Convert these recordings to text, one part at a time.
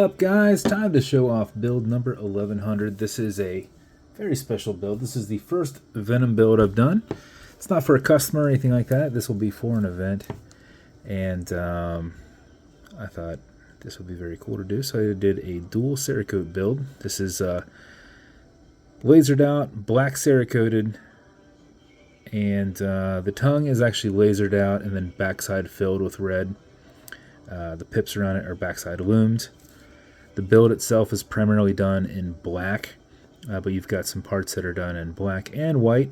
up, guys? Time to show off build number 1100. This is a very special build. This is the first Venom build I've done. It's not for a customer or anything like that. This will be for an event. And I thought this would be very cool to do. So I did a dual cerakote build. This is lasered out, black cerakoted. And the tongue is actually lasered out and then backside filled with red. The pips around it are backside lumed. The build itself is primarily done in black, but you've got some parts that are done in black and white.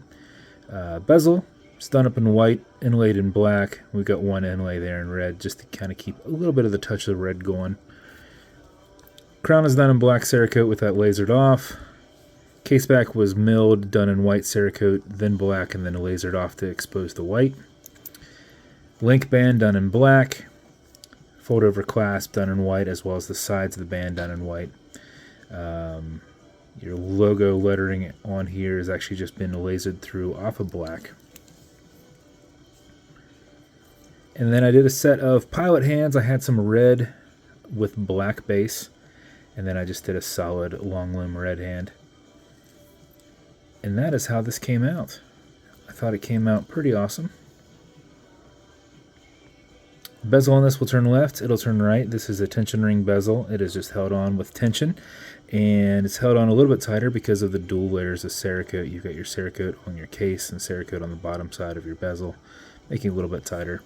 Bezel is done up in white, inlaid in black. We've got one inlay there in red just to kind of keep a little bit of the touch of the red going. Crown is done in black cerakote with that lasered off. Caseback was milled, done in white cerakote, then black, and then lasered off to expose the white. Link band done in black. Fold over clasp done in white, as well as the sides of the band done in white. Your logo lettering on here has actually just been lasered through off of black. And then I did a set of pilot hands. I had some red with black base, and then I just did a solid long loom red hand. And that is how this came out. I thought it came out pretty awesome. Bezel on this will turn left, it'll turn right. This is a tension ring bezel. It is just held on with tension, and it's held on a little bit tighter because of the dual layers of cerakote. You've got your cerakote on your case and cerakote on the bottom side of your bezel, making it a little bit tighter.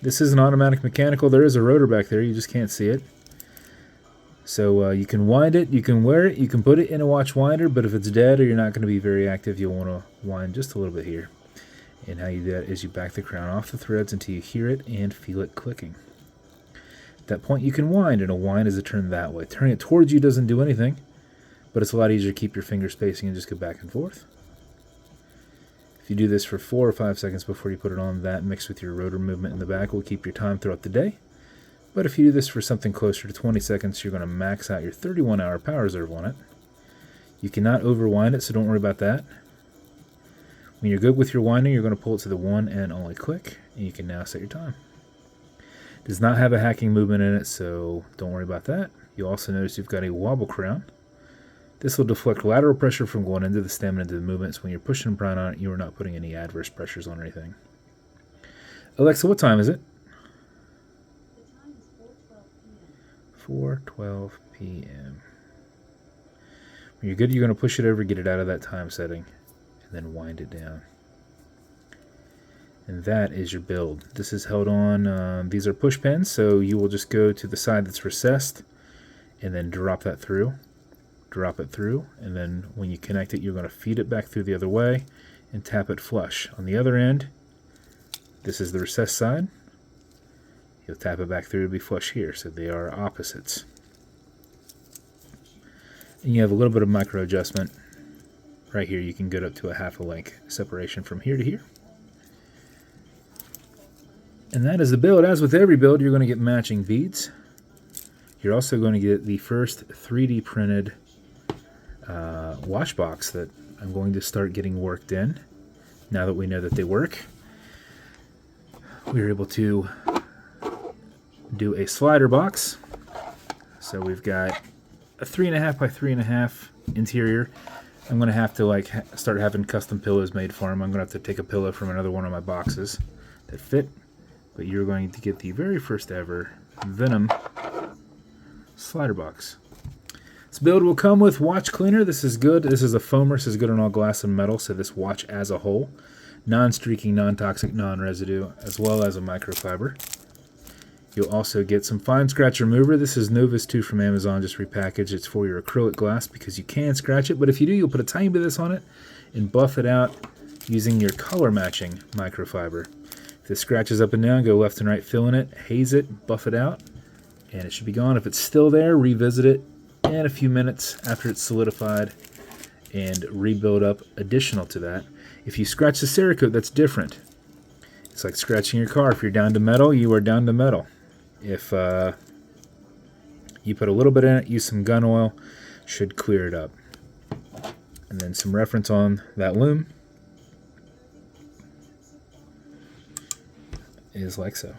This is an automatic mechanical. There is a rotor back there, you just can't see it. So you can wind it, you can wear it, you can put it in a watch winder, but if it's dead or you're not going to be very active, you'll want to wind just a little bit here. And how you do that is you back the crown off the threads until you hear it and feel it clicking. At that point you can wind, and a wind is a turn that way. Turning it towards you doesn't do anything, but it's a lot easier to keep your finger spacing and just go back and forth. If you do this for 4 or 5 seconds before you put it on, that mixed with your rotor movement in the back will keep your time throughout the day. But if you do this for something closer to 20 seconds, you're going to max out your 31-hour power reserve on it. You cannot overwind it, so don't worry about that. When you're good with your winding, you're going to pull it to the one and only click, and you can now set your time. It does not have a hacking movement in it, so don't worry about that. You'll also notice you've got a wobble crown. This will deflect lateral pressure from going into the stem and into the movement, so when you're pushing and prying on it, you are not putting any adverse pressures on anything. Alexa, what time is it? The time is 4:12 p.m. 4:12 p.m. When you're good, you're going to push it over, get it out of that time setting, and then wind it down. And that is your build. This is held on, these are push pins, so you will just go to the side that's recessed and then drop that through. Drop it through, and then when you connect it, you're going to feed it back through the other way and tap it flush. On the other end, this is the recessed side. You'll tap it back through to be flush here, so they are opposites. And you have a little bit of micro adjustment. Right here you can get up to a half a length separation from here to here. And that is the build. As with every build, you're going to get matching beads. You're also going to get the first 3D printed watch box that I'm going to start getting worked in. Now that we know that they work, we are able to do a slider box. So we've got a 3.5 by 3.5 interior. I'm going to have to start having custom pillows made for them. I'm going to have to take a pillow from another one of my boxes that fit. But you're going to get the very first ever Venom slider box. This build will come with watch cleaner. This is good. This is a foamer. This is good on all glass and metal, so this watch as a whole. Non-streaking, non-toxic, non-residue, as well as a microfiber. You'll also get some fine scratch remover. This is Novus 2 from Amazon, just repackaged. It's for your acrylic glass because you can scratch it, but if you do, you'll put a tiny bit of this on it and buff it out using your color matching microfiber. If this scratches up and down, go left and right, fill in it, haze it, buff it out, and it should be gone. If it's still there, revisit it in a few minutes after it's solidified and rebuild up additional to that. If you scratch the cerakote, that's different. It's like scratching your car. If you're down to metal, you are down to metal. If you put a little bit in it, use some gun oil, should clear it up. And then some reference on that loom is like so.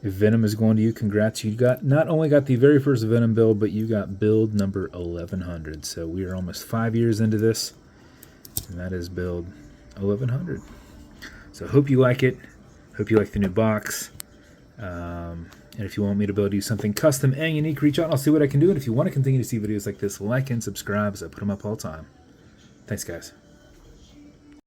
If Venom is going to you, congrats. You got not only got the very first Venom build, but you got build number 1100. So we are almost 5 years into this, and that is build 1100. So hope you like it. Hope you like the new box. And if you want me to build you something custom and unique, reach out and I'll see what I can do. And if you want to continue to see videos like this, like and subscribe as I put them up all the time. Thanks, guys.